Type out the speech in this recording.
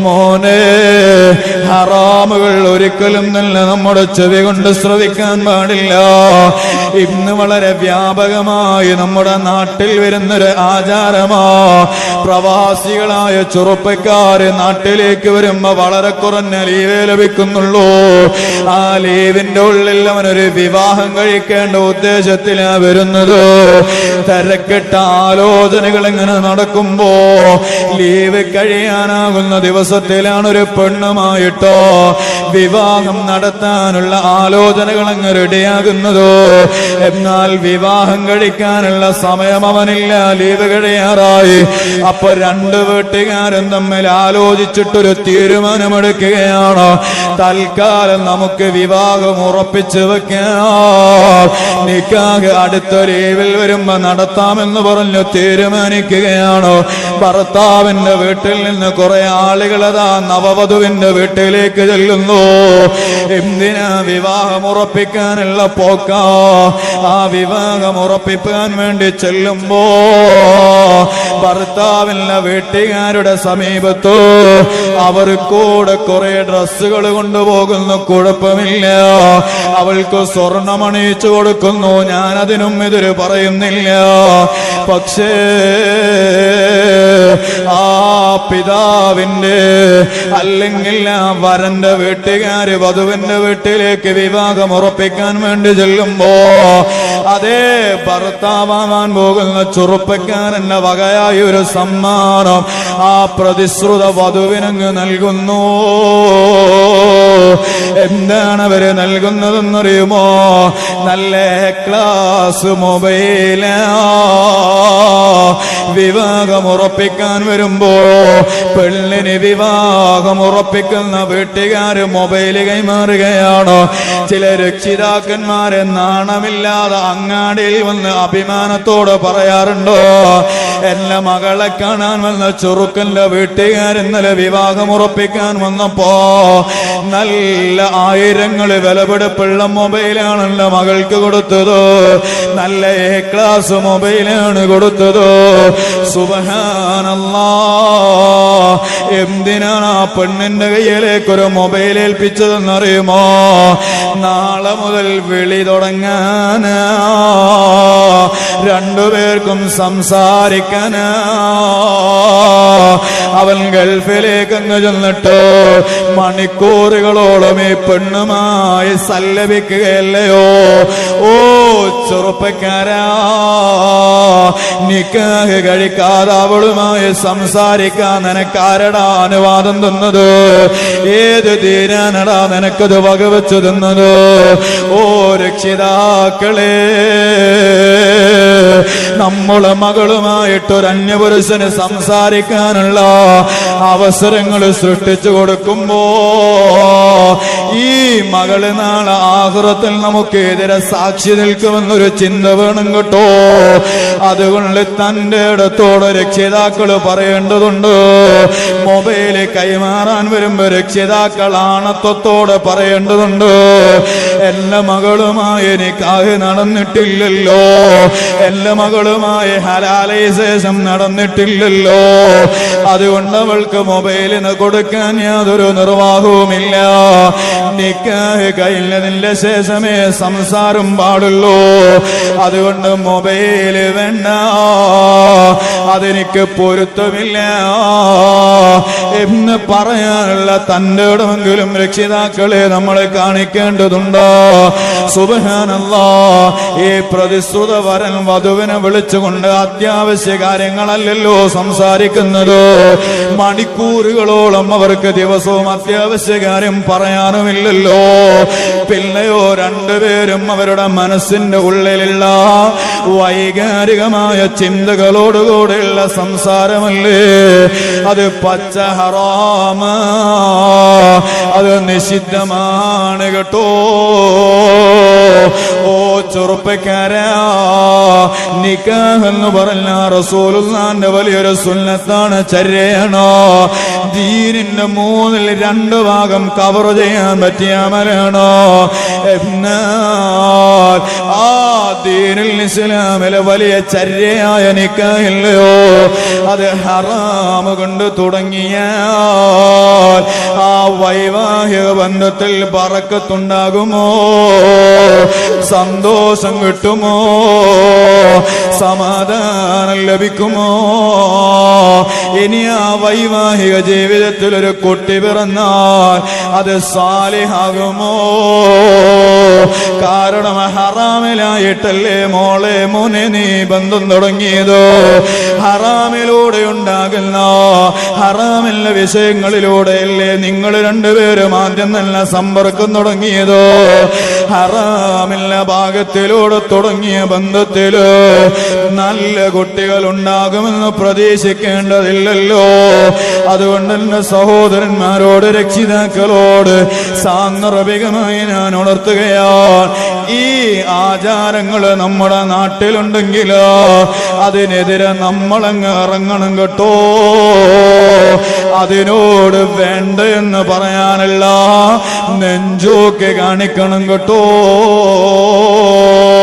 മോനെ, ഹറാമുകൾ ഒരിക്കലും തന്നെ നമ്മുടെ ചെവി കൊണ്ട് ശ്രവിക്കാൻ പാടില്ല. ഇന്ന് വളരെ വ്യാപകമായി നമ്മുടെ നാട്ടിൽ വരുന്നൊരു ആചാരമാ. പ്രവാസികളായ ചെറുപ്പക്കാര് നാട്ടിലേക്ക് വരുമ്പോ വളരെ കുറഞ്ഞ ലീവേ ലഭിക്കുന്നുള്ളൂ. ആ ലീവിന്റെ ഉള്ളിൽ അവനൊരു വിവാഹം കഴിക്കേണ്ട ഉദ്ദേശത്തിലാ വരുന്നത്. തിരക്കിട്ട ആലോചനകൾ ഇങ്ങനെ നടക്കുമ്പോ ലീവ് കഴിയാനാകുന്ന ദിവസത്തിലാണ് ഒരു പെണ്ണുമായിട്ടോ വിവാഹം നടത്താനുള്ള ആലോചനകൾ അങ്ങ് റെഡിയാകുന്നത്. എന്നാൽ വിവാഹം കഴിക്കാനുള്ള സമയം അവനില്ല, ലീവ് കഴിയാറായി. അപ്പൊ രണ്ട് വീട്ടുകാരും തമ്മിൽ ആലോചിച്ചിട്ടൊരു തീരുമാനമെടുക്കുകയാണ്. തൽക്കാലം നമുക്ക് വിവാഹം ഉറപ്പിച്ചു വെക്കാം, നിക്കാഹ് അടുത്ത ലീവിൽ വരുമ്പോ നടത്താമെന്ന് പറഞ്ഞു തീരുമാനിക്കുകയാണ്. ഭർത്താവിന്റെ വീട്ടിൽ നിന്ന് കുറെ ആളുകളതാ നവവധുവിന്റെ വീട്ടിലേക്ക് ചെല്ലുന്നു. എന്തിനാ? വിവാഹം ഉറപ്പിക്കാനുള്ള പോക്കാ. ആ വിവാഹം ഉറപ്പിക്കാൻ വേണ്ടി ചെല്ലുമ്പോ ഭർത്താവിന്റെ വീട്ടുകാരുടെ സമീപത്ത് അവർ കൂടെ കുറെ ഡ്രസ്സുകൾ കൊണ്ടുപോകുന്നു. കുഴപ്പമില്ല, അവൾക്ക് സ്വർണമണിയിച്ചു കൊടുക്കുന്നു, ഞാനതിനും എതിര് പറയുന്നില്ല. പക്ഷേ ആ പിതാവിന്റെ അല്ലെങ്കിൽ ആ വരന്റെ വീട്ടുകാര് വധുവിന്റെ വീട്ടിലേക്ക് വിവാഹം ഉറപ്പിക്കാൻ വേണ്ടി ചെല്ലുമ്പോ അതേ ഭർത്താവാൻ പോകുന്ന ചെറുപ്പക്കാരന്റെ വകയായി ഒരു സമ്മാനം ആ പ്രതിശ്രുത വധുവിനങ്ങ് നൽകുന്നു. എന്താണ് അവര് നൽകുന്നതെന്നറിയുമോ? നല്ല ക്ലാസ് മൊബൈലാ. വിവാഹം ഉറപ്പിക്കാൻ വരുമ്പോ പെണ്ണിന് വിവാഹം ഉറപ്പിക്കുന്ന വീട്ടുകാര് മൊബൈൽ കൈമാറുകയാണ്. ചില രക്ഷിതാക്കന്മാരെ നാണമില്ലാതെ അങ്ങാടിയിൽ വന്ന് അഭിമാനത്തോടെ പറയാറുണ്ടോ, എന്റെ മകളെ കാണാൻ വന്ന ചെറുക്കന്റെ വീട്ടുകാർ ഇന്നലെ വിവാഹം ഉറപ്പിക്കാൻ വന്നപ്പോ നല്ല ആയിരങ്ങള് വിലപിടിപ്പുള്ള മൊബൈലാണ് എന്റെ മകൾക്ക് കൊടുത്തത്, നല്ല എ ക്ലാസ് മൊബൈലാണ് കൊടുത്തത്. സുബ്ഹാനല്ലാഹ്, എന്തിനാണ് ആ പെണ്ണിന്റെ കയ്യിലേക്ക് ഒരു മൊബൈൽ ഏൽപ്പിച്ചതെന്നറിയുമോ? നാളെ മുതൽ വിളി തുടങ്ങാനാ, രണ്ടുപേർക്കും സംസാരിക്കാനാ. അവൻ ഗൾഫിലേക്ക് അങ്ങ് ചെന്നിട്ട് മണിക്കൂറുകളോളം ഈ പെണ്ണുമായി സല്ലപിക്കുകയല്ലയോ? ഓ ചെറുപ്പക്കാരാ, നിക്കാഹ് കഴിക്കാതെ അവളുമായി സംസാരിക്കാൻ നിനക്കാരടാ അനുവാദം തന്നത്? ഏത് തീരാനടാ നിനക്കത് വകവെച്ചു തന്നത്? ഓ രക്ഷിതാക്കളെ, നമ്മളെ മകളുമായിട്ടൊരു അന്യപുരുഷന് സംസാരിക്കാനുള്ള അവസരങ്ങൾ സൃഷ്ടിച്ചു കൊടുക്കുമ്പോ ഈ മകള് നാളെ ആഖിറത്തിൽ നമുക്ക് എതിരെ സാക്ഷി നിൽക്കുമെന്നൊരു ചിന്ത വേണം കേട്ടോ. അതുകൊണ്ട് തന്റെ ഇടത്തോടെ രക്ഷിതാക്കള് പറയേണ്ടതുണ്ട്. മൊബൈല് കൈമാറാൻ വരുമ്പോ രക്ഷിതാക്കൾ ആണത്വത്തോടെ പറയേണ്ടതുണ്ട്, എന്റെ മകളുമായി നിക്കാഹ് നടന്നിട്ടില്ലല്ലോ, എന്റെ മകളുമായി ഹലാലൈസേഷൻ നടന്നിട്ടില്ലല്ലോ, അതുകൊണ്ട് അവൾക്ക് മൊബൈലിന് കൊടുക്കാൻ യാതൊരു നിർവാഹവുമില്ല. നിക്കാഹ് കഴിഞ്ഞതിന്റെ ശേഷമേ സംസാരം പാടുള്ളൂ, അതുകൊണ്ട് മൊബൈല് വേണ്ട, അതെനിക്ക് പൊരുത്തമില്ല എന്ന് പറയാനുള്ള തന്റെ ഇടമെങ്കിലും രക്ഷിതാക്കളെ നമ്മൾ കാണിക്കേണ്ടതുണ്ടോ? സുബ്ഹാനല്ലാഹ്, ഈ പ്രതിശ്രുത വരൻ വധുവിനെ വിളിച്ചുകൊണ്ട് അത്യാവശ്യ കാര്യങ്ങളല്ലല്ലോ സംസാരിക്കുന്നത്. മണിക്കൂറുകളോളം അവർക്ക് ദിവസവും അത്യാവശ്യ കാര്യം പറയാനുമില്ലല്ലോ. പിന്നെയോ രണ്ടുപേരും അവരുടെ മനസ്സിന്റെ ഉള്ളിലുള്ള വൈകാരികമായ ചിന്തകളോടുകൂടെയുള്ള സംസാരമല്ലേ? അത് പച്ച ഹറാമ, അത് നിഷിദ്ധമാണ് കേട്ടോ. ഓ ചെറുപ്പക്കാരാ, നിക്കാഹ് എന്ന് പറഞ്ഞ റസൂലുള്ളാഹിന്റെ വലിയൊരു സുന്നത്താണ്, ചര്യയാണോ. ദീനിന്റെ 2 ഭാഗം കവർ ചെയ്യാൻ പറ്റിയ അമലാണോ. എന്നാൽ ആ ദീനുൽ ഇസ്ലാമിലെ വലിയ ചര്യയായ നിക്കാഹില്ലയോ അത് ഹറാമ് കൊണ്ട് തുടങ്ങിയാൽ ആ വൈവാഹിക ബന്ധത്തിൽ ബറക്കത്തുണ്ടാകുമോ? സന്തോഷം കിട്ടുമോ? സമാധാനം ലഭിക്കുമോ? ഇനി ആ വൈവാഹിക ജീവിതത്തിൽ ഒരു കുട്ടി പിറന്നാൽ അത് സാലിഹാകുമോ? കാരണം ഹറാമിലായിട്ടല്ലേ മോളെ മോനെ നീ ബന്ധം തുടങ്ങിയതോ? ഹറാമിലൂടെ ഉണ്ടാകുന്ന ഹറാമില്ല വിഷയങ്ങളിലൂടെയല്ലേ നിങ്ങൾ രണ്ടുപേരും ആദ്യം നല്ല സമ്പർക്കം തുടങ്ങിയതോ? ഹറാമില്ല ഭാഗത്തിലൂടെ തുടങ്ങിയ ബന്ധത്തില് നല്ല കുട്ടികൾ ഉണ്ടാകുമെന്ന് പ്രതീക്ഷിക്കേണ്ടതില്ലല്ലോ. അതുകൊണ്ട് എന്റെ സഹോദരന്മാരോട് രക്ഷിതാക്കളോട് സാന്ദർഭികമായി ഞാൻ ഉണർത്തുകയാണ്, ഈ ആചാരങ്ങൾ നമ്മുടെ നാട്ടിലുണ്ടെങ്കിലോ അതിനെതിരെ നമ്മളങ്ങ് ഇറങ്ങണം കേട്ടോ. അതിനോട് വേണ്ട എന്ന് പറയാനല്ല, നെഞ്ചോക്കെ കാണിക്കണം കേട്ടോ.